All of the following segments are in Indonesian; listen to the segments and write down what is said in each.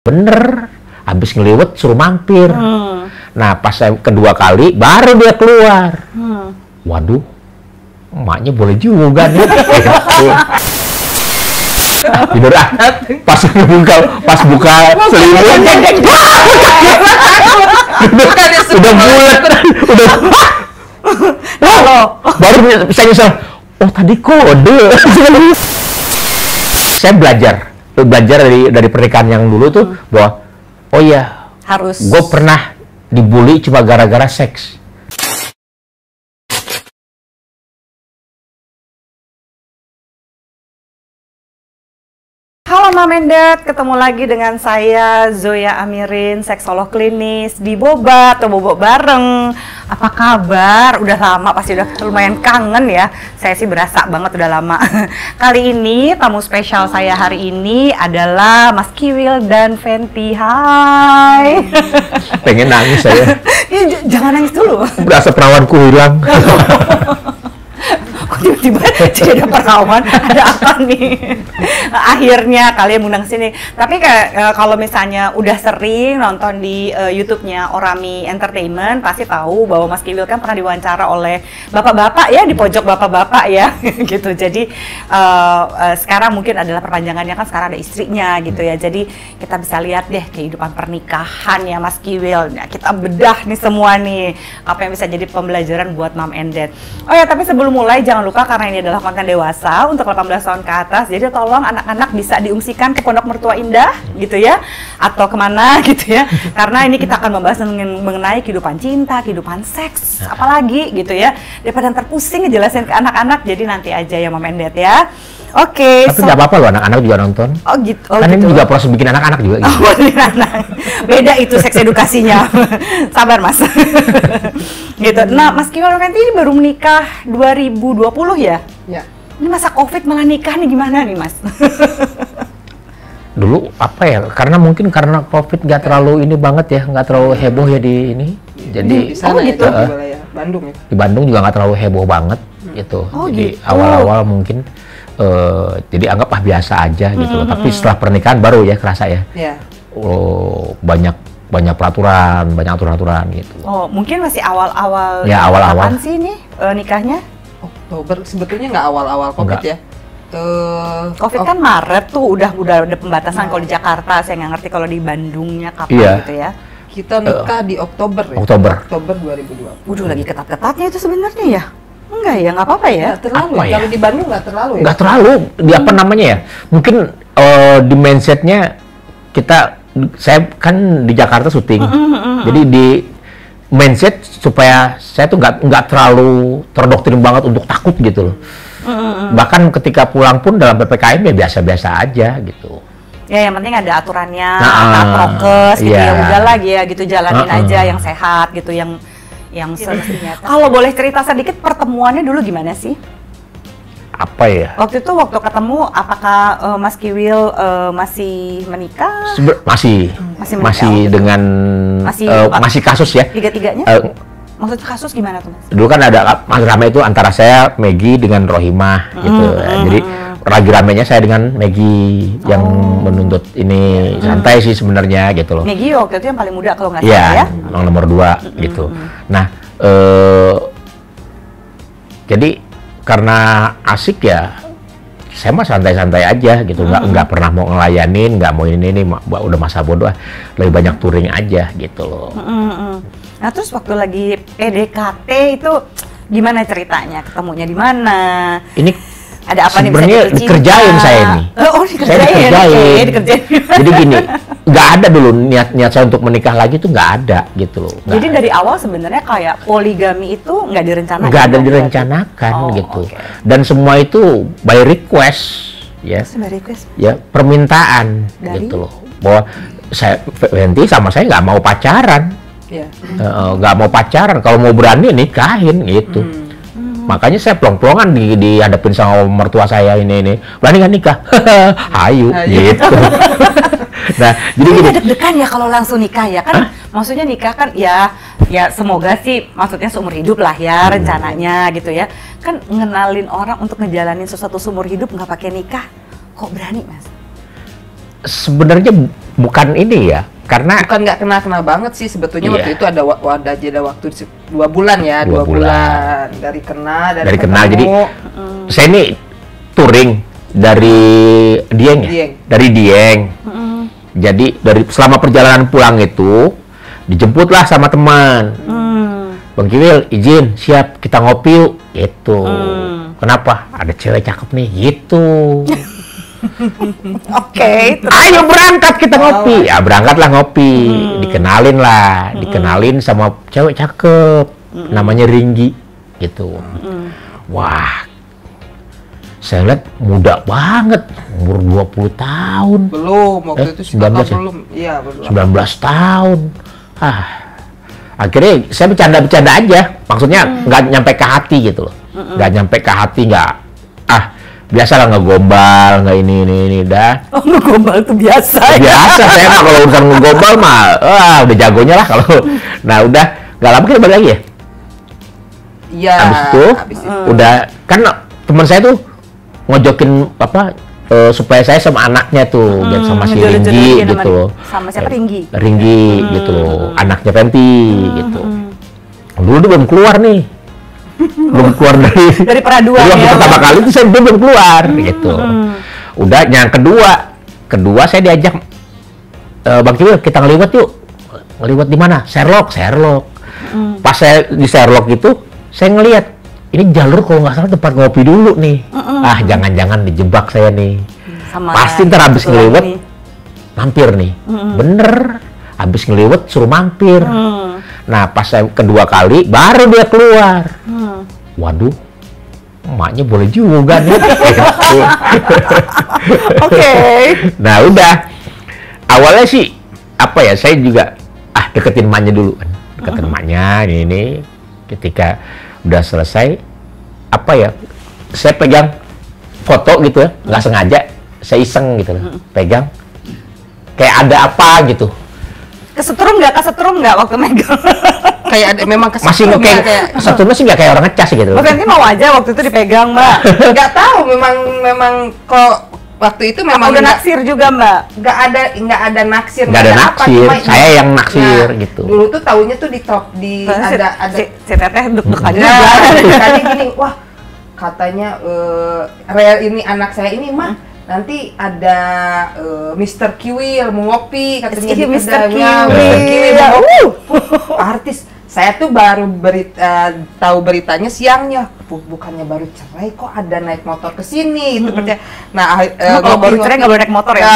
Bener, habis ngeliwet suruh mampir. Nah pas saya kedua kali baru dia keluar. Waduh, emaknya boleh juga nih. Tidur pas buka selimut udah bulat, baru bisa nyesel. Oh tadi kode. Saya belajar dari pernikahan yang dulu tuh bahwa oh ya harus. Gue pernah dibully cuma gara-gara seks. Halo Mom and Dad, ketemu lagi dengan saya Zoya Amirin, seksolog klinis di Boba atau Bobo bareng. Apa kabar? Udah lama, pasti udah lumayan kangen ya. Saya sih berasa banget udah lama. Kali ini tamu spesial saya hari ini adalah Mas Kiwil dan Fenty. Hai. Pengen nangis saya. Ya, jangan nangis dulu. Berasa perawanku hilang. Tiba-tiba jadi ada perawan, ada apa nih? Akhirnya kalian undang sini. Tapi kalau misalnya udah sering nonton di YouTube-nya Orami Entertainment, pasti tahu bahwa Mas Kiwil kan pernah diwawancara oleh bapak-bapak ya, di pojok bapak-bapak ya, gitu. Jadi sekarang mungkin adalah perpanjangannya, kan sekarang ada istrinya gitu ya. Jadi kita bisa lihat deh kehidupan pernikahan ya Mas Kiwil. Nah, kita bedah nih semua nih, apa yang bisa jadi pembelajaran buat Mom and Dad. Oh ya, tapi sebelum mulai jangan lupa, karena ini adalah konten dewasa untuk 18 tahun ke atas, jadi tolong anak-anak bisa diungsikan ke Pondok Mertua Indah gitu ya, atau kemana gitu ya, karena ini kita akan membahas mengenai kehidupan cinta, kehidupan seks, apalagi gitu ya, daripada terpusing ngejelasin ke anak-anak. Jadi nanti aja ya Mom and Dad ya. Oke. Tapi nggak apa-apa loh, anak-anak juga nonton. Oh gitu. Oh, kan gitu. Ini juga proses bikin anak-anak juga. Gitu. Oh, anak. Beda itu seks edukasinya. Sabar Mas. Gitu. Nah, Mas Kiwil nanti ini baru menikah 2020 ya? Ya. Ini masa Covid malah nikah nih, gimana nih Mas? Dulu apa ya? Karena Covid nggak terlalu ini banget ya, nggak terlalu heboh ya di ini. Jadi di sana gitu. Ya, di wilayah Bandung ya. Di Bandung juga nggak terlalu heboh banget gitu. Oh, jadi gitu. awal-awal mungkin jadi anggap biasa aja gitu loh. Tapi setelah pernikahan baru ya kerasa ya. Iya. Oh, banyak peraturan, banyak aturan gitu. Oh, mungkin masih awal-awal. Ya, awal-awal. Kapan sih nih nikahnya? Oktober, sebetulnya nggak awal-awal Covid ya. Covid kan Maret tuh udah pembatasan kalau di Jakarta. Saya nggak ngerti kalau di Bandungnya kapan gitu ya. Kita nikah di Oktober ya. Oktober 2020. Udah lagi ketat-ketatnya itu sebenarnya ya. Enggak ya, nggak apa-apa ya. Nggak terlalu. Apa ya? Kalau di Bandung nggak terlalu ya. Nggak terlalu. Di apa namanya ya? Mungkin di mindsetnya saya kan di Jakarta syuting. Jadi di mindset supaya saya tuh nggak terlalu terdoktrin banget untuk takut gitu loh. Bahkan ketika pulang pun dalam PPKM ya biasa-biasa aja gitu. Ya yang penting ada aturannya, taat prokes gitu ya, udah lagi ya gitu, jalanin aja yang sehat gitu, yang semestinya. Kalau boleh cerita sedikit pertemuannya dulu gimana sih? Apa ya? Waktu ketemu, apakah Mas Kiwil masih menikah? Masih dengan masih kasus ya. Tiga-tiganya? Maksudnya kasus gimana tuh Mas? Dulu kan ada mas rame itu antara saya, Maggie dengan Rohimah gitu. Jadi lagi ramenya saya dengan Maggie yang menuntut ini santai sih sebenarnya gitu loh. Maggie waktu itu yang paling muda kalau nggak salah ya? Iya, nomor 2 gitu. Nah, jadi karena asik ya, saya mah santai-santai aja gitu, nggak pernah mau ngelayanin, nggak mau ini udah masa bodoh, lebih banyak touring aja gitu loh. Nah terus waktu lagi PDKT itu gimana ceritanya? Ketemunya di mana? Ini ada apa nih? Sebenarnya dikerjain saya ini. Oh dikerjain. Saya dikerjain. Jadi gini, nggak ada dulu niat saya untuk menikah lagi tuh nggak ada gitu loh. Jadi dari awal sebenarnya kayak poligami itu nggak direncanakan. Nggak ada direncanakan gitu. Okay. Dan semua itu by request ya. By request? Ya permintaan dari? Gitu loh. Bahwa Fenty sama saya nggak mau pacaran. Nggak mau pacaran. Kalau mau berani nikahin gitu. Makanya saya plong-plongan dihadapin sama mertua saya ini berani nggak nikah? Hayu gitu. Nah, jadi gini. Deg-degan ya kalau langsung nikah ya kan? Maksudnya nikah kan ya semoga sih maksudnya seumur hidup lah ya rencananya gitu ya. Kan ngenalin orang untuk ngejalanin sesuatu seumur hidup nggak pakai nikah, kok berani Mas? sebenarnya bukan ini ya, karena Bukan nggak kena banget sih sebetulnya. Iya. Waktu itu ada jeda waktu 2 bulan ya, 2 2 bulan dari kena dari kenal. ketemu. Jadi saya ini touring dari Dieng ya, Dieng. dari Dieng. Jadi dari selama perjalanan pulang itu dijemputlah sama teman. Bang Kiwil, izin, siap, kita ngopi yuk. Gitu. Kenapa? Ada cewek cakep nih, gitu. Oke. Ayo berangkat kita ngopi. Ya berangkatlah ngopi. Dikenalin sama cewek cakep. Namanya Ringgi, gitu. Wah, saya lihat muda banget, umur 20 tahun. Belum, waktu itu 19 ya? belum. Iya, belum. 19 tahun. Akhirnya saya bercanda-bercanda aja. Maksudnya nggak nyampe ke hati gitu loh. Nggak nyampe ke hati, biasa lah ngegombal, nggak ini dah. Oh, ngegombal itu biasa ya. Biasa saya mah kalau urusan ngegombal mah, udah jagonya lah kalau. Nah udah, nggak lama kita balik lagi ya. Iya. Habis itu, udah kan teman saya tuh ngojokin supaya saya sama anaknya tuh, biar sama si Ringgi gitu. Sama siapa Ringgi? Ringgi gitu loh, anaknya Penti gitu. Dulu dia belum keluar nih, belum keluar Dari peraduan waktu ya. pertama kali itu saya belum keluar gitu. Udah yang kedua saya diajak, Bang Kiwil kita ngeliwat yuk. Ngeliwat di mana? Sherlock. Pas saya di Sherlock itu saya ngelihat ini jalur kalau nggak salah tempat ngopi dulu nih. Jangan-jangan dijebak saya nih. Sama Pasti ntar habis kebetulan ngeliwat nih. mampir nih. Bener, habis ngeliwat suruh mampir. Nah pas saya kedua kali baru dia keluar. Waduh, emaknya boleh juga nih. Oke. Nah udah, awalnya sih saya juga deketin emaknya dulu kan. Deketin emaknya ini. Ketika udah selesai, saya pegang foto gitu ya, nggak sengaja, saya iseng gitu loh, pegang, kayak ada apa gitu. Kesetrum nggak waktu megang? Kayak ada memang Masih kayak satu masih nggak kayak orang ngecas gitu. Bukan sih mau aja waktu itu dipegang, Mbak. nggak tahu memang kok waktu itu memang Udah naksir juga, Mbak. nggak ada naksir, Nggak ada apa, naksir, cuma saya yang naksir gitu. Dulu tuh taunya tuh di ada si Teteh deg-degan juga. tadi gini, wah katanya ini anak saya ini mah nanti ada Mr. Kiwil mau ngopi katanya di Mr. kedainya. Kiwil. Mr. Kiwil mau ngopi. Artis. Saya tuh baru tahu beritanya siangnya. Bukannya baru cerai kok ada naik motor ke sini gitu katanya. Nah, Kalau baru cerai nggak boleh naik motor ya?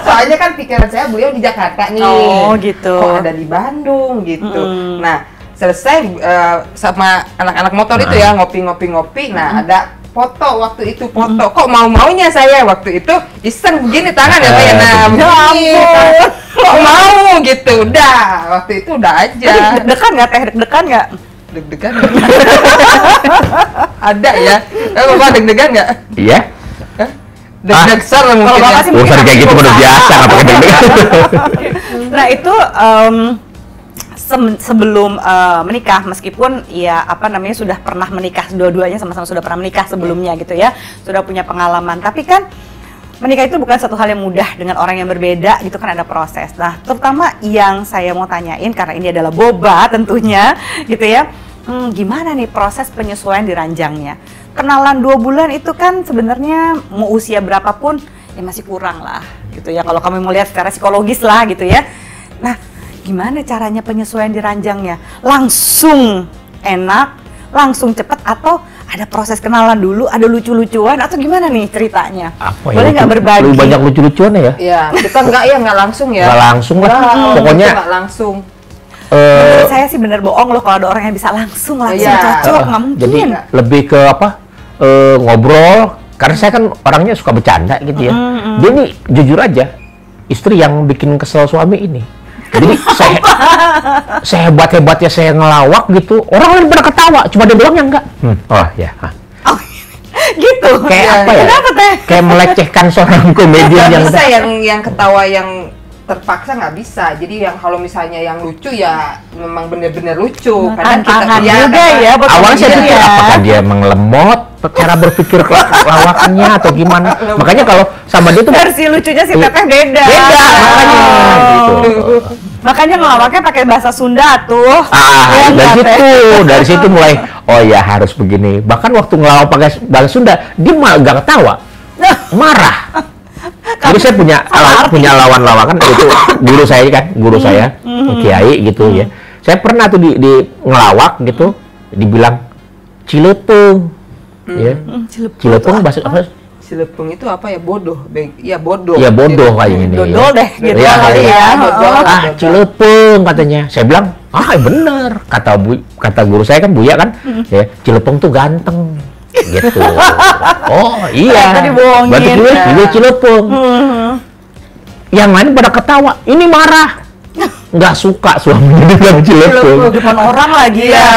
Soalnya kan pikiran saya beliau di Jakarta nih. Oh, gitu. Kok ada di Bandung gitu. Nah, selesai sama anak-anak motor itu ya ngopi. Nah, ada foto waktu itu kok mau-maunya saya waktu itu iseng begini tangan ya Pak ya. Nah, begini. Kok mau gitu. Udah, waktu itu udah aja. Deg-degan nggak? Deg-degan. Ada ya. Bapak deg-degan nggak? Iya. Deg-deg ser mungkin. Kalau Bapak sih mungkin Urusan kayak gitu udah biasa, nggak pakai deg-degan. Nah itu sebelum menikah, meskipun ya sudah pernah menikah, dua-duanya sama-sama sudah pernah menikah sebelumnya gitu ya, sudah punya pengalaman. Tapi kan menikah itu bukan satu hal yang mudah dengan orang yang berbeda gitu kan, ada proses. Nah terutama yang saya mau tanyain karena ini adalah boba tentunya gitu ya, gimana nih proses penyesuaian di ranjangnya? Kenalan 2 bulan itu kan sebenarnya mau usia berapapun ya masih kurang lah gitu ya, kalau kami mau lihat secara psikologis lah gitu ya. Nah gimana caranya penyesuaian di ranjangnya? Langsung enak, langsung cepat, atau ada proses kenalan dulu, ada lucu-lucuan, atau gimana nih ceritanya? Boleh nggak berbagi? Lebih banyak lucu-lucuan ya? Iya, kita nggak langsung ya. Nggak langsung lah, pokoknya nggak langsung. Menurut saya sih bener bohong loh kalau ada orang yang bisa langsung cocok, nggak mungkin. Jadi lebih ke ngobrol, karena saya kan orangnya suka bercanda gitu ya. Dia nih jujur aja, istri yang bikin kesel suami ini. Jadi saya hebat-hebatnya saya ngelawak gitu, orang lain pada ketawa, cuma dia doang yang enggak. Oh ya. Oh, gitu. Kayak apa ya? Kenapa teh? Kayak melecehkan seorang komedian yang bisa yang ketawa yang terpaksa nggak bisa. Jadi yang kalau misalnya yang lucu ya memang bener-bener lucu. Tantangan ya, juga ya. buat Awalnya saya komedian pikir ya. apakah dia mengelemot cara berpikir lawakannya atau gimana. Makanya kalau sama dia tuh versi lucunya si Teteh beda. beda makanya gitu. Makanya ngelawaknya pakai bahasa Sunda tuh. Ya, Dari nggak, Teh? situ, dari situ mulai oh ya harus begini. Bahkan waktu ngelawak pakai bahasa Sunda, dia malah gak ketawa, marah. Jadi saya punya lawan lawakan itu guru saya kan, kiai gitu ya. Saya pernah tuh di ngelawak gitu, dibilang Cilepeng, ya. Cilepeng bahasa apa? Cilepeng itu apa ya? Bodoh. Ya bodoh. Ya bodoh kayak gini. Dodol deh gitu Ya, kali ya. ya. Dodol. Cilepeng katanya. Saya bilang, bener. Kata guru saya kan Buya kan, ya Cilepeng tuh ganteng. Gitu. Oh iya. Ternyata dibohongin. Berarti gue Cilepeng. Yang lain pada ketawa. Ini marah. Nggak suka suaminya dibilang Cilepeng. Depan orang lagi ya.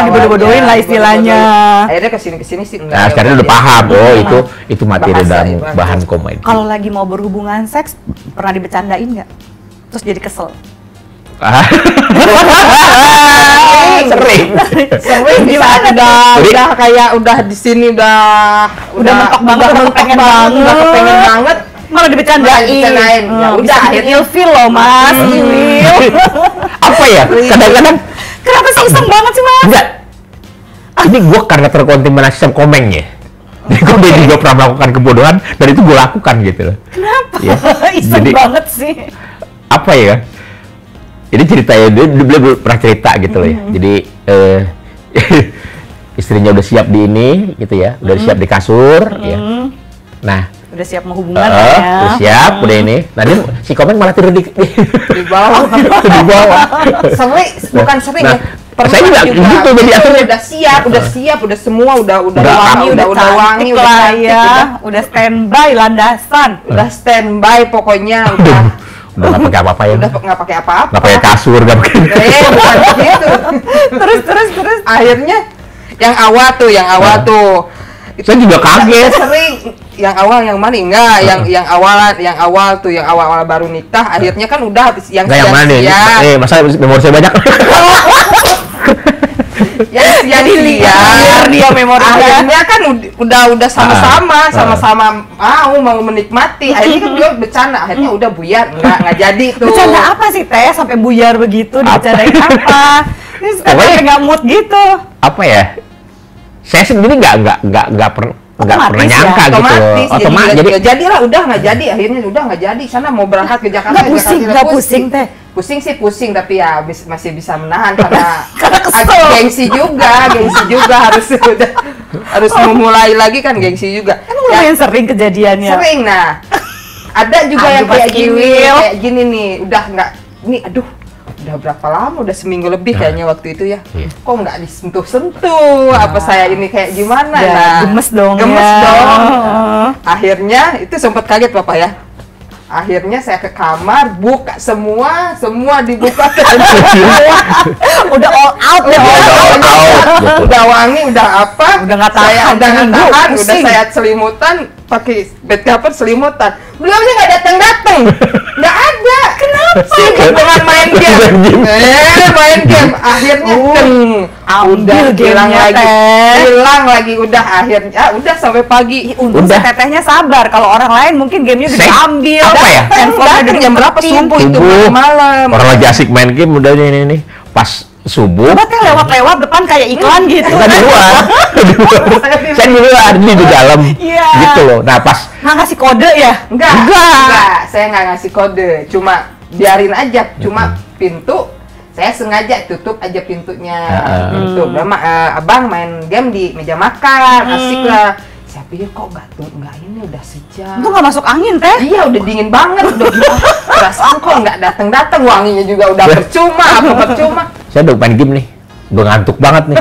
Dibodoh-bodohin lah istilahnya. Akhirnya kesini sih enggak. Nah, sekarang udah paham. Oh, itu materi Bahasa, dan bahasa. bahan komedi. Kalau lagi mau berhubungan seks, pernah dibecandain nggak? Terus jadi kesel. Sering. Sering Gimana udah kayak udah di sini udah mentok banget, udah kepengen banget. udah kepengen banget. Malah dibecandain. Ya udah Bisa akhirnya ilfil loh mas. Ilfil. Apa ya? Kadang-kadang Kenapa sih iseng banget sih mas? enggak. Ini gue karena terkontaminasi sama komengnya. Jadi gue juga pernah melakukan kebodohan dan itu gue lakukan gitu loh. Kenapa? Ya. Iseng Jadi banget sih. apa ya? Jadi ceritanya dia pernah cerita gitu loh ya. Jadi istrinya udah siap di ini gitu ya, udah siap di kasur ya. Nah, Udah siap mau hubungan ya. udah siap, udah ini. Nah, dia si komeng malah tidur di bawah. di bawah. Bukan sering Nah, ya. Pernah saya juga gitu jadi akhirnya. udah siap, udah semua udah Udah wangi, udah wangi, cantik udah lah cantik, ya. udah Udah standby landasan. udah standby pokoknya udah Udah nggak pakai apa-apa ya. udah nggak pakai apa-apa. Nggak pakai kasur, nggak pakai. Bukan gitu. Terus. Akhirnya yang awal tuh Saya juga kaget. sering yang awal yang mana enggak yang awal baru nikah akhirnya kan udah yang Nggak yang mana nih? Masa memori saya banyak. yang sia-sia dia memorinya. akhirnya kan udah sama-sama mau menikmati akhirnya kan dia bercanda akhirnya udah buyar nggak jadi tuh. Bercanda apa sih Teh sampai buyar begitu? Dibercandain apa? Ini sekarang nggak mood gitu. Apa ya? Saya sendiri nggak pernah Otomatis ya, nyangka gitu. otomatis jadilah udah nggak jadi akhirnya udah nggak jadi sana mau berangkat ke Jakarta Nggak pusing Teh. pusing tapi ya masih bisa menahan karena kesel. gengsi juga harus memulai lagi kan gengsi juga Emang lumayan sering kejadiannya. sering nah ada juga yang Aduh, Mas kayak gini nih udah nggak ini udah berapa lama udah seminggu lebih kayaknya waktu itu ya Iya. kok nggak disentuh apa saya ini kayak gimana Ya, nah gemes dong gemes ya. dong akhirnya itu sempat kaget papa ya akhirnya saya ke kamar buka semua dibuka Udah all out deh. udah wangi udah apa Udah nggak tahan, saya udah nggak minggu, tahan udah pusing. saya selimutan pakai bed cover selimutan beliaunya nggak datang nggak ada kenapa sibuk dengan main game main game akhirnya Ambil gamenya, hilang lagi udah akhirnya udah sampai pagi Untung si Tetehnya sabar. Kalau orang lain mungkin gamenya udah diambil. Apa ya? handphone udah jam berapa subuh itu Subuh. malam Orang lagi asik main game udah ini pas subuh. Coba Teh lewat-lewat depan kayak iklan gitu. Bukan di luar. Saya di luar, ini di dalam. Iya. Gitu loh. Nah, pas Nggak ngasih kode ya? enggak saya nggak ngasih kode cuma biarin aja cuma pintu saya sengaja tutup aja pintunya gitu abang main game di meja makan asik lah saya pikir kok nggak ini udah sejam Itu nggak masuk angin Teh. iya udah dingin banget udah perasaan kok nggak datang wanginya juga udah percuma saya udah main game nih. Udah ngantuk banget nih.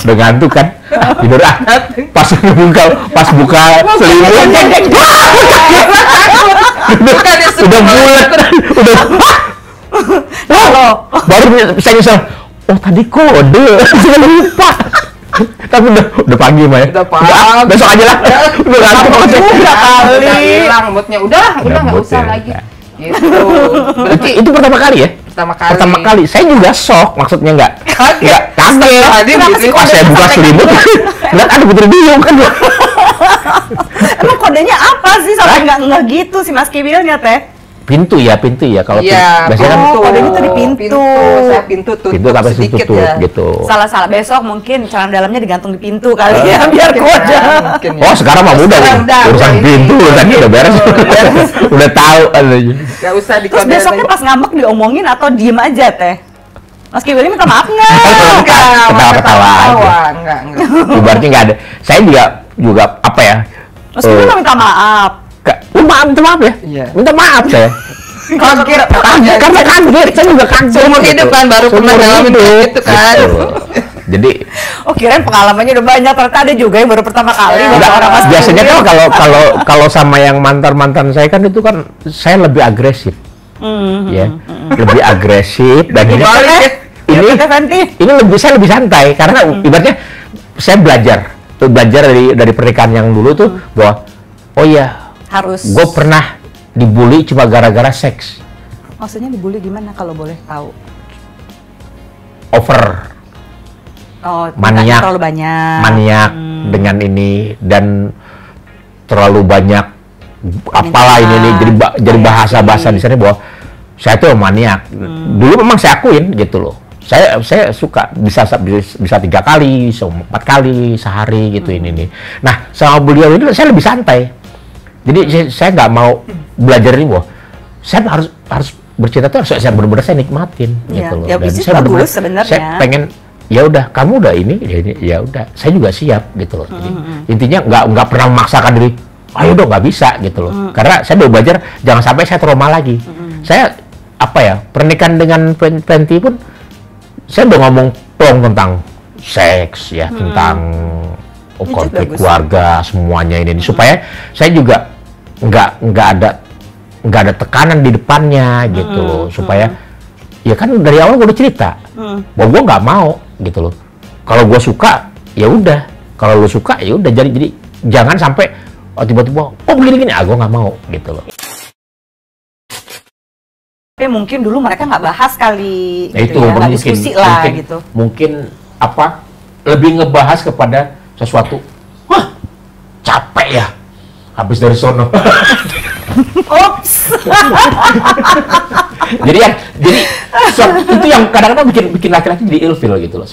Udah ngantuk kan. Tidur pas buka selimut. Udah bulat. Udah Halo. baru saya nyesel. Oh, tadi kode. Saya lupa. Tapi udah pagi Maya. Udah pagi. Besok aja lah. Udah ngantuk banget. Udah kali. udah hilang moodnya udah nggak mood usah ya. lagi Gitu. Berarti itu pertama kali ya? Pertama kali. Pertama kali. Saya juga shock, maksudnya nggak kaget. Kenapa sih Pas saya buka selimut, lihat ada Putri Duyung kan. Emang kodenya apa sih sampai nggak gitu si Mas Kiwilnya teh? Pintu ya. Kalau Iya, biasanya kan kodenya tuh di pintu. Saya pintu tutup pintu tapi sedikit tutup ya. gitu. Salah besok mungkin celana dalamnya digantung di pintu kali ya biar Mungkin kode. ya, mungkin ya. Oh sekarang mah udah Sekarang udah, urusan ini. pintu tadi udah beres. Udah tahu. Nggak usah Terus dikode. besoknya pas ngambek diomongin atau diem aja teh? Mas Kiwil minta maaf nggak? Ketawa-ketawa aja. Enggak. Ibaratnya nggak ada. Saya juga apa ya? Mas Kiwil nggak minta maaf. Minta maaf ya? Iya. Minta maaf saya. Kaget. Karena kaget, saya juga kaget. Seumur hidup kan baru pernah ngalamin kayak gitu kan. Gitu. Jadi Oh kirain pengalamannya udah banyak, ternyata ada juga yang baru pertama kali. Ya, baru enggak, orang Mas biasanya Kiwil. kan kalau sama yang mantan saya kan itu kan saya lebih agresif. Ya. Lebih agresif dan ini Kembali ya. ini Teh Fenty. saya lebih santai karena ibaratnya saya belajar dari pernikahan yang dulu tuh bahwa oh iya Harus. gue pernah dibully cuma gara-gara seks Maksudnya dibully gimana kalau boleh tahu? over Oh, Maniak. terlalu banyak. maniak dengan ini dan terlalu banyak apalah ini jadi bahasa di sana bahwa saya tuh maniak. Dulu memang saya akuin gitu loh. Saya suka bisa 3 kali, 4 kali sehari gitu ini nih. Nah sama beliau ini saya lebih santai. Jadi saya nggak mau belajar ini bahwa saya harus bercinta tuh harus saya benar-benar saya nikmatin Iya, gitu loh. ya, which is saya bagus benar-benar sebenarnya. saya pengen ya udah kamu udah ini ya udah saya juga siap gitu loh. Jadi, intinya nggak pernah memaksakan diri. Ayo dong nggak bisa gitu loh. Karena saya udah belajar jangan sampai saya trauma lagi. Saya apa ya pernikahan dengan Fenty pun saya udah ngomong plong tentang seks ya tentang konflik bagus. keluarga semuanya ini supaya saya juga nggak ada tekanan di depannya gitu loh supaya ya kan dari awal gue udah cerita bahwa gue nggak mau gitu loh kalau gue suka ya udah kalau lo suka ya udah jadi jangan sampai tiba-tiba begini gue nggak mau gitu loh. Tapi mungkin dulu mereka nggak bahas kali, Nah, gitu itu ya, nggak mungkin, diskusi lah mungkin, gitu. mungkin apa lebih ngebahas kepada sesuatu. Wah, capek ya habis dari sono. Ops. jadi itu yang kadang-kadang bikin laki-laki jadi ilfil gitu loh.